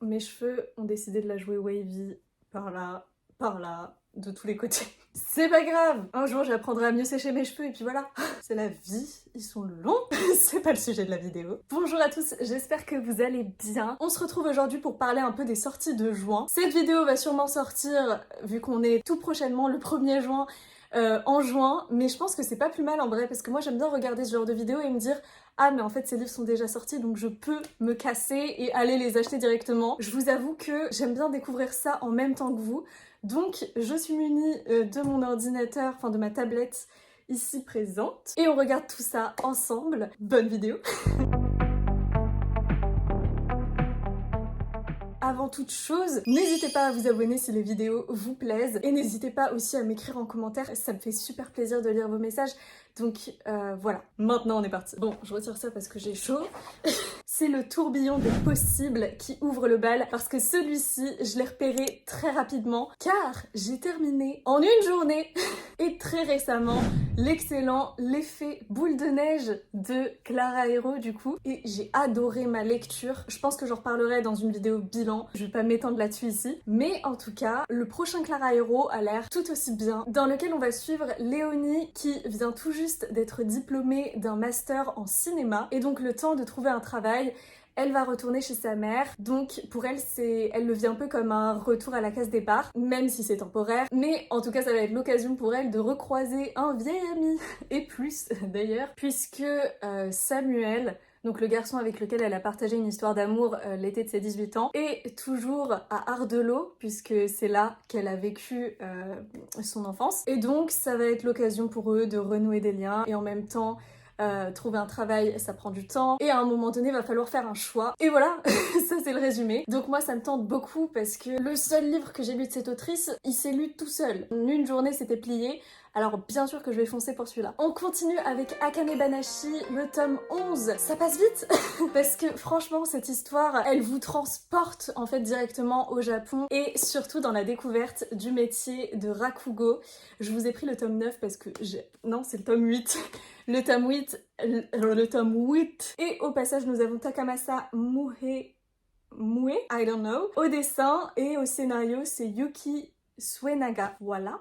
mes cheveux ont décidé de la jouer wavy par là, de tous les côtés. C'est pas grave, un jour j'apprendrai à mieux sécher mes cheveux et puis voilà. C'est la vie, ils sont longs, c'est pas le sujet de la vidéo. Bonjour à tous, j'espère que vous allez bien. On se retrouve aujourd'hui pour parler un peu des sorties de juin. Cette vidéo va sûrement sortir, vu qu'on est tout prochainement le 1er juin, en juin, mais je pense que c'est pas plus mal en vrai, parce que moi j'aime bien regarder ce genre de vidéos et me dire ah mais en fait ces livres sont déjà sortis donc je peux me casser et aller les acheter directement. Je vous avoue que j'aime bien découvrir ça en même temps que vous, donc je suis munie de mon ordinateur, enfin de ma tablette ici présente, et on regarde tout ça ensemble. Bonne vidéo. Avant toute chose, n'hésitez pas à vous abonner si les vidéos vous plaisent et n'hésitez pas aussi à m'écrire en commentaire, ça me fait super plaisir de lire vos messages. Donc voilà, maintenant on est parti. Bon, je retire ça parce que j'ai chaud. C'est le tourbillon des possibles qui ouvre le bal parce que celui-ci, je l'ai repéré très rapidement car j'ai terminé en une journée et très récemment l'excellent L'effet boule de neige de Clara Hero du coup, et j'ai adoré ma lecture. Je pense que j'en reparlerai dans une vidéo bilan, je vais pas m'étendre là-dessus ici, mais en tout cas le prochain Clara Hero a l'air tout aussi bien, dans lequel on va suivre Léonie qui vient tout juste d'être diplômée d'un master en cinéma et donc le temps de trouver un travail. Elle va retourner chez sa mère, donc pour elle, elle le vit un peu comme un retour à la case départ, même si c'est temporaire, mais en tout cas ça va être l'occasion pour elle de recroiser un vieil ami, et plus d'ailleurs, puisque Samuel, donc le garçon avec lequel elle a partagé une histoire d'amour l'été de ses 18 ans, est toujours à Ardelot, puisque c'est là qu'elle a vécu son enfance, et donc ça va être l'occasion pour eux de renouer des liens, et en même temps trouver un travail, ça prend du temps, et à un moment donné, il va falloir faire un choix. Et voilà, ça c'est le résumé. Donc moi, ça me tente beaucoup parce que le seul livre que j'ai lu de cette autrice, il s'est lu tout seul. En une journée, c'était plié. Alors bien sûr que je vais foncer pour celui-là. On continue avec Akane Banashi, le tome 11. Ça passe vite parce que franchement, cette histoire, elle vous transporte en fait directement au Japon et surtout dans la découverte du métier de rakugo. Je vous ai pris le tome 9 parce que non, c'est le tome 8. Le tome 8. Et au passage, nous avons Takamasa Mue, I don't know. Au dessin et au scénario, c'est Yuki Suenaga. Voilà.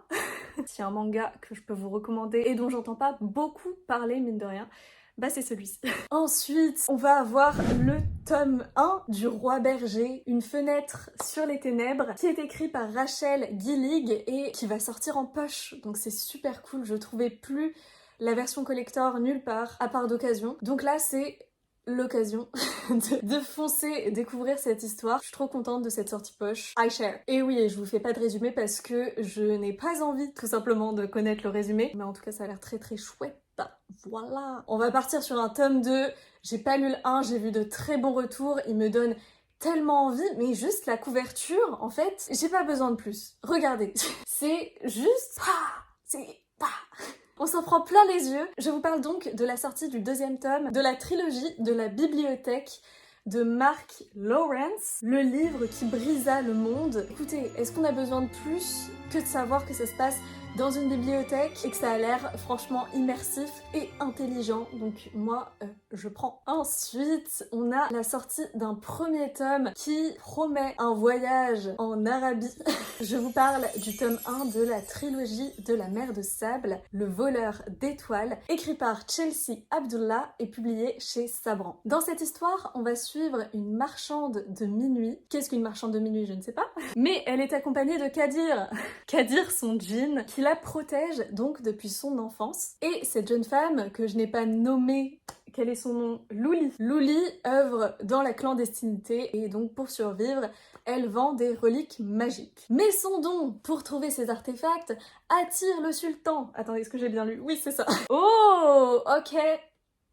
C'est un manga que je peux vous recommander et dont j'entends pas beaucoup parler, mine de rien. Bah c'est celui-ci. Ensuite, on va avoir le tome 1 du Roi Berger, Une fenêtre sur les ténèbres, qui est écrit par Rachel Gillig et qui va sortir en poche. Donc c'est super cool, je trouvais plus la version collector nulle part, à part d'occasion. Donc là, c'est l'occasion de foncer découvrir cette histoire. Je suis trop contente de cette sortie poche. I share. Et oui, je vous fais pas de résumé parce que je n'ai pas envie tout simplement de connaître le résumé. Mais en tout cas, ça a l'air très très chouette. Voilà. On va partir sur un tome 2. J'ai pas lu le 1, j'ai vu de très bons retours. Il me donne tellement envie, mais juste la couverture, en fait, j'ai pas besoin de plus. Regardez. C'est juste... On s'en prend plein les yeux. Je vous parle donc de la sortie du 2e tome de la trilogie de la bibliothèque de Mark Lawrence, le livre qui brisa le monde. Écoutez, est-ce qu'on a besoin de plus que de savoir que ça se passe dans une bibliothèque et que ça a l'air franchement immersif et intelligent, donc moi je prends. Ensuite, on a la sortie d'un 1er tome qui promet un voyage en Arabie. Je vous parle du tome 1 de la trilogie de la mer de sable, Le voleur d'étoiles, écrit par Chelsea Abdullah et publié chez Sabran. Dans cette histoire, on va suivre une marchande de minuit. Qu'est-ce qu'une marchande de minuit? Je ne sais pas. Mais elle est accompagnée de Kadir. Kadir, son djinn, qui la protège donc depuis son enfance. Et cette jeune femme, que je n'ai pas nommée, quel est son nom? Louli. Louli œuvre dans la clandestinité et donc pour survivre, elle vend des reliques magiques. Mais son don pour trouver ces artefacts attire le sultan. Attendez, est-ce que j'ai bien lu? Oui, c'est ça. Oh, ok.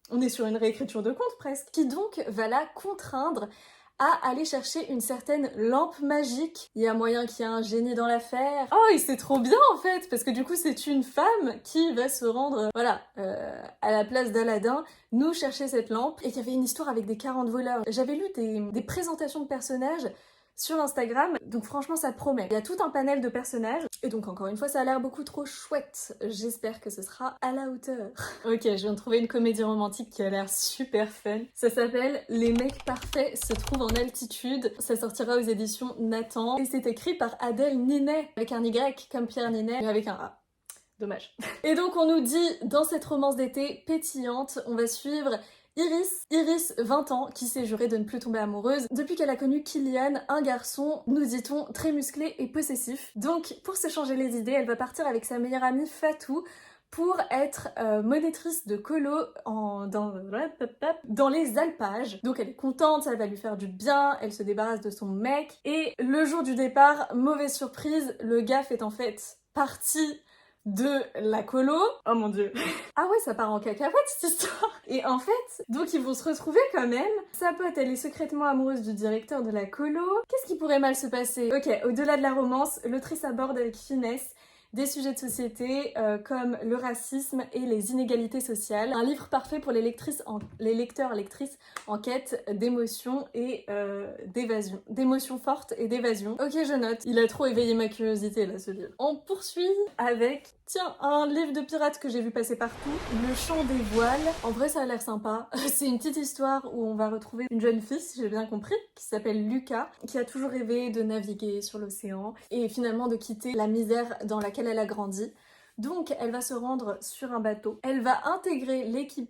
On est sur une réécriture de conte presque. Qui donc va la contraindre à aller chercher une certaine lampe magique. Il y a moyen qu'il y ait un génie dans l'affaire. Oh, et c'est trop bien en fait, parce que du coup c'est une femme qui va se rendre, voilà, à la place d'Aladin, nous chercher cette lampe. Et il y avait une histoire avec des 40 voleurs. J'avais lu des présentations de personnages, sur Instagram, donc franchement ça promet. Il y a tout un panel de personnages, et donc encore une fois ça a l'air beaucoup trop chouette. J'espère que ce sera à la hauteur. Ok, je viens de trouver une comédie romantique qui a l'air super fun. Ça s'appelle Les mecs parfaits se trouvent en altitude. Ça sortira aux éditions Nathan, et c'est écrit par Adèle Ninet, avec un Y comme Pierre Ninet, mais avec un A. Dommage. Et donc on nous dit, dans cette romance d'été pétillante, on va suivre Iris, 20 ans, qui s'est jurée de ne plus tomber amoureuse depuis qu'elle a connu Kylian, un garçon, nous dit-on, très musclé et possessif. Donc, pour se changer les idées, elle va partir avec sa meilleure amie Fatou pour être monitrice de colo dans les alpages. Donc elle est contente, ça va lui faire du bien, elle se débarrasse de son mec. Et le jour du départ, mauvaise surprise, le gars fait en fait partie de la colo. Oh mon dieu. Ah ouais, ça part en cacahuète cette histoire. Et en fait, donc ils vont se retrouver quand même. Sa pote, elle est secrètement amoureuse du directeur de la colo. Qu'est-ce qui pourrait mal se passer? Ok, au-delà de la romance, l'autrice aborde avec finesse des sujets de société comme le racisme et les inégalités sociales. Un livre parfait pour les lecteurs-lectrices en quête d'émotions et d'évasion. D'émotions fortes et d'évasion. Ok, je note. Il a trop éveillé ma curiosité là, ce livre. On poursuit avec, tiens, un livre de pirates que j'ai vu passer partout. Le chant des voiles. En vrai, ça a l'air sympa. C'est une petite histoire où on va retrouver une jeune fille, si j'ai bien compris, qui s'appelle Lucas, qui a toujours rêvé de naviguer sur l'océan et finalement de quitter la misère dans laquelle elle a grandi. Donc elle va se rendre sur un bateau. Elle va intégrer l'équipage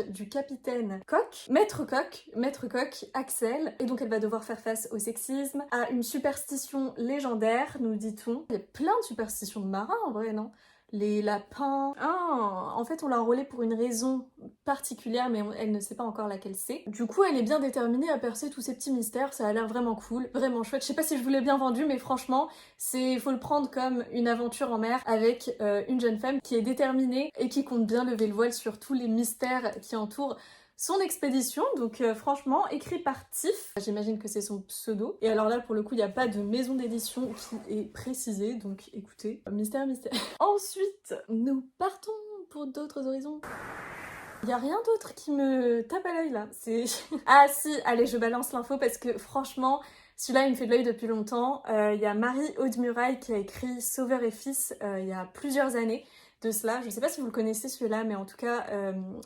du capitaine Maître Coq, Axel. Et donc elle va devoir faire face au sexisme, à une superstition légendaire, nous dit-on. Il y a plein de superstitions de marins en vrai, non? Les lapins... Ah, en fait on l'a enrôlée pour une raison particulière, mais elle ne sait pas encore laquelle c'est. Du coup, elle est bien déterminée à percer tous ces petits mystères, ça a l'air vraiment cool, vraiment chouette. Je sais pas si je vous l'ai bien vendu, mais franchement, faut le prendre comme une aventure en mer avec une jeune femme qui est déterminée et qui compte bien lever le voile sur tous les mystères qui entourent son expédition. Donc franchement, écrit par Tiff, j'imagine que c'est son pseudo. Et alors là, pour le coup, il n'y a pas de maison d'édition qui est précisée, donc écoutez, mystère. Ensuite, nous partons pour d'autres horizons. Il y a rien d'autre qui me tape à l'œil là. Ah si, allez, je balance l'info parce que franchement, celui-là, il me fait de l'œil depuis longtemps. Il y a Marie Aude-Muraille qui a écrit Sauveur et Fils il y a plusieurs années de cela. Je sais pas si vous le connaissez celui-là, mais en tout cas,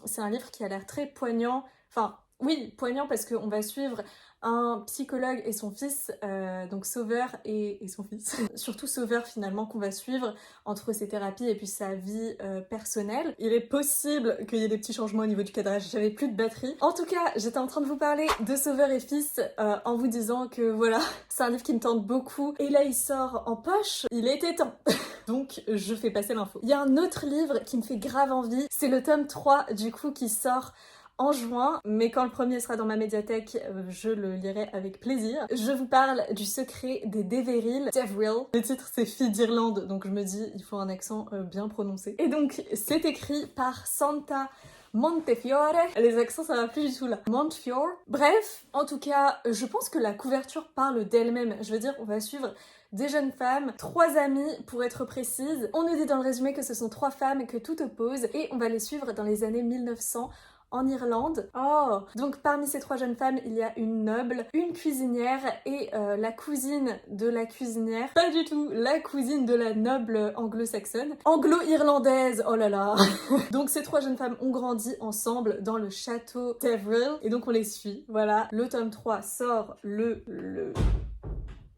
c'est un livre qui a l'air très poignant. Enfin, oui, poignant parce qu'on va suivre un psychologue et son fils, donc Sauveur et son fils. Surtout Sauveur finalement qu'on va suivre entre ses thérapies et puis sa vie personnelle. Il est possible qu'il y ait des petits changements au niveau du cadrage, j'avais plus de batterie. En tout cas, j'étais en train de vous parler de Sauveur et Fils en vous disant que voilà, c'est un livre qui me tente beaucoup. Et là, il sort en poche, il était temps. Donc, je fais passer l'info. Il y a un autre livre qui me fait grave envie, c'est le tome 3 du coup qui sort en juin, mais quand le premier sera dans ma médiathèque, je le lirai avec plaisir. Je vous parle du secret des Deveril. Le titre c'est Fille d'Irlande, donc je me dis il faut un accent bien prononcé. Et donc c'est écrit par Santa Montefiore. Les accents ça va plus du tout là. Montefiore. Bref, en tout cas, je pense que la couverture parle d'elle-même. Je veux dire, on va suivre des jeunes femmes, 3 amies pour être précise. On nous dit dans le résumé que ce sont 3 femmes que tout oppose et on va les suivre dans les années 1900 en Irlande. Oh! Donc parmi ces 3 jeunes femmes, il y a une noble, une cuisinière et la cousine de la cuisinière. Pas du tout, la cousine de la noble anglo-saxonne. Anglo-irlandaise, oh là là! Donc ces 3 jeunes femmes ont grandi ensemble dans le château Deveril et donc on les suit. Voilà, le tome 3 sort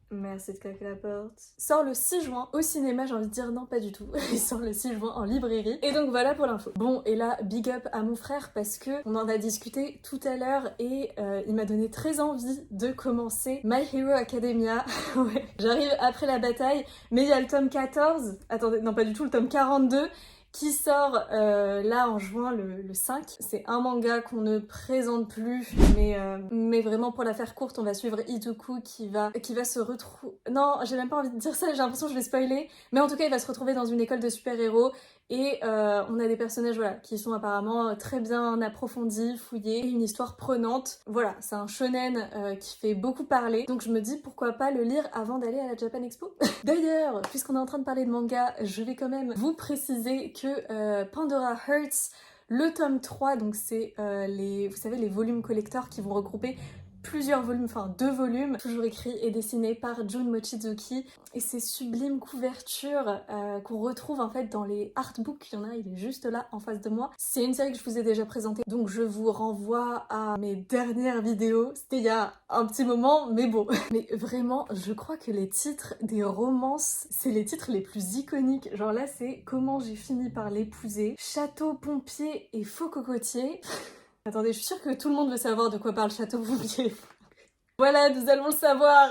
Merci de claquer la porte. Sort le 6 juin au cinéma, j'ai envie de dire non, pas du tout. Il sort le 6 juin en librairie. Et donc voilà pour l'info. Bon, et là, big up à mon frère parce que on en a discuté tout à l'heure et il m'a donné très envie de commencer My Hero Academia. Ouais. J'arrive après la bataille, mais il y a le tome 14. Attendez, non pas du tout, le tome 42 qui sort là en juin le 5. C'est un manga qu'on ne présente plus, mais vraiment pour la faire courte, on va suivre Izuku qui va se retrouver... Non, j'ai même pas envie de dire ça, j'ai l'impression que je vais spoiler, mais en tout cas il va se retrouver dans une école de super-héros et on a des personnages voilà, qui sont apparemment très bien approfondis, fouillés, et une histoire prenante. Voilà, c'est un shonen qui fait beaucoup parler, donc je me dis pourquoi pas le lire avant d'aller à la Japan Expo. D'ailleurs, puisqu'on est en train de parler de manga, je vais quand même vous préciser que Pandora Hearts, le tome 3, donc c'est vous savez, les volumes collecteurs qui vont regrouper plusieurs volumes, enfin 2 volumes, toujours écrits et dessinés par Jun Mochizuki. Et ces sublimes couvertures qu'on retrouve en fait dans les artbooks, il y en a, il est juste là en face de moi. C'est une série que je vous ai déjà présentée, donc je vous renvoie à mes dernières vidéos. C'était il y a un petit moment, mais bon. Mais vraiment, je crois que les titres des romances, c'est les titres les plus iconiques. Genre là, c'est Comment j'ai fini par l'épouser, Château pompier et faux cocotier. Attendez, je suis sûre que tout le monde veut savoir de quoi parle Château pompier. Voilà, nous allons le savoir.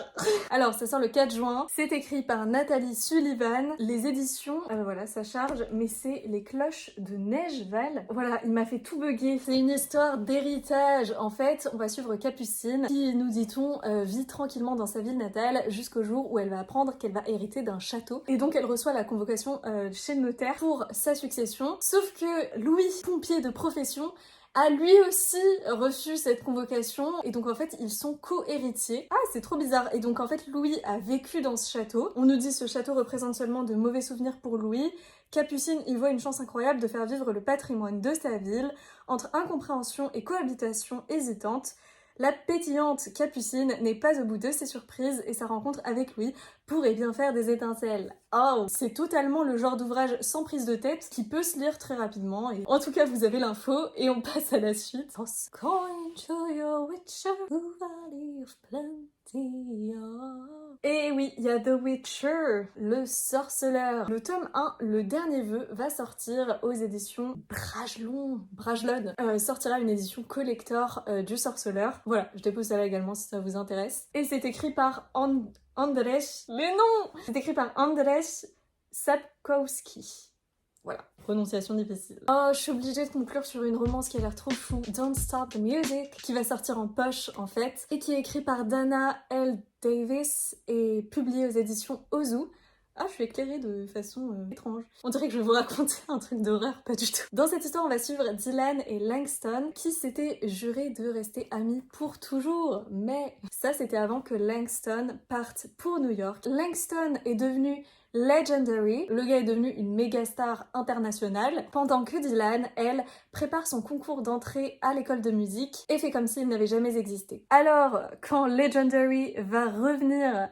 Alors, ça sort le 4 juin. C'est écrit par Nathalie Sullivan. Les éditions, voilà, ça charge, mais c'est Les Cloches de Neigeval. Voilà, il m'a fait tout bugger. C'est une histoire d'héritage. En fait, on va suivre Capucine, qui, nous dit-on, vit tranquillement dans sa ville natale jusqu'au jour où elle va apprendre qu'elle va hériter d'un château. Et donc, elle reçoit la convocation chez le notaire pour sa succession. Sauf que Louis, pompier de profession, a lui aussi reçu cette convocation et donc en fait ils sont co-héritiers. Ah, c'est trop bizarre. Et donc en fait Louis a vécu dans ce château. On nous dit ce château représente seulement de mauvais souvenirs pour Louis. Capucine y voit une chance incroyable de faire vivre le patrimoine de sa ville entre incompréhension et cohabitation hésitante. La pétillante Capucine n'est pas au bout de ses surprises et sa rencontre avec Louis pourrait bien faire des étincelles. Oh, c'est totalement le genre d'ouvrage sans prise de tête qui peut se lire très rapidement. Et en tout cas, vous avez l'info et on passe à la suite. Et oui, il y a The Witcher, le sorceleur. Le tome 1, le dernier vœu, va sortir aux éditions Brajlon. Sortira une édition collector du sorceleur. Voilà, je dépose ça là également si ça vous intéresse. Et c'est écrit par Andrzej... Mais non! C'est écrit par Andrzej Sapkowski. Voilà, prononciation difficile. Oh, je suis obligée de conclure sur une romance qui a l'air trop fou. Don't Stop the Music, qui va sortir en poche en fait, et qui est écrit par Dana L. Davis et publié aux éditions Ozu. Ah, je suis éclairée de façon étrange. On dirait que je vais vous raconter un truc d'horreur, pas du tout. Dans cette histoire, on va suivre Dylan et Langston, qui s'étaient jurés de rester amis pour toujours. Mais ça, c'était avant que Langston parte pour New York. Langston est devenu legendary, le gars est devenu une méga star internationale, pendant que Dylan, elle, prépare son concours d'entrée à l'école de musique et fait comme s'il n'avait jamais existé. Alors, quand Legendary va revenir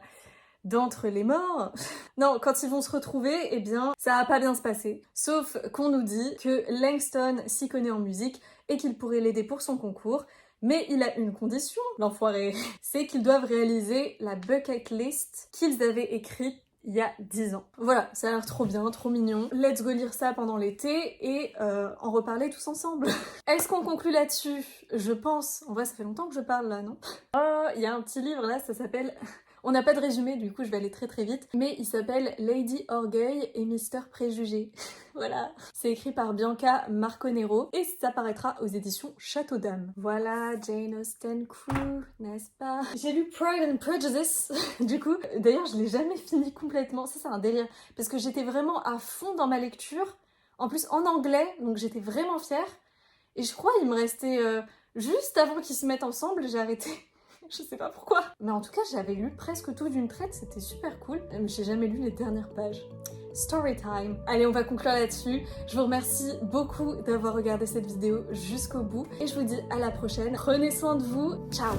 d'entre les morts, non, quand ils vont se retrouver, eh bien, ça va pas bien se passer. Sauf qu'on nous dit que Langston s'y connaît en musique et qu'il pourrait l'aider pour son concours, mais il a une condition, l'enfoiré, c'est qu'ils doivent réaliser la bucket list qu'ils avaient écrite il y a 10 ans. Voilà, ça a l'air trop bien, trop mignon. Let's go lire ça pendant l'été et en reparler tous ensemble. Est-ce qu'on conclut là-dessus? Je pense. En vrai, ça fait longtemps que je parle là, non? Oh, il y a un petit livre là, ça s'appelle... On n'a pas de résumé, du coup je vais aller très très vite, mais il s'appelle Lady Orgueil et Mister Préjugé. Voilà. C'est écrit par Bianca Marconero et ça paraîtra aux éditions Château d'Âme. Voilà, Jane Austen Crew, n'est-ce pas? J'ai lu Pride and Prejudice, du coup. D'ailleurs, je l'ai jamais fini complètement. Ça, c'est un délire. Parce que j'étais vraiment à fond dans ma lecture. En plus, en anglais, donc j'étais vraiment fière. Et je crois qu'il me restait... juste avant qu'ils se mettent ensemble, j'ai arrêté. Je sais pas pourquoi. Mais en tout cas, j'avais lu presque tout d'une traite, c'était super cool. Mais j'ai jamais lu les dernières pages. Story time. Allez, on va conclure là-dessus. Je vous remercie beaucoup d'avoir regardé cette vidéo jusqu'au bout. Et je vous dis à la prochaine. Prenez soin de vous. Ciao!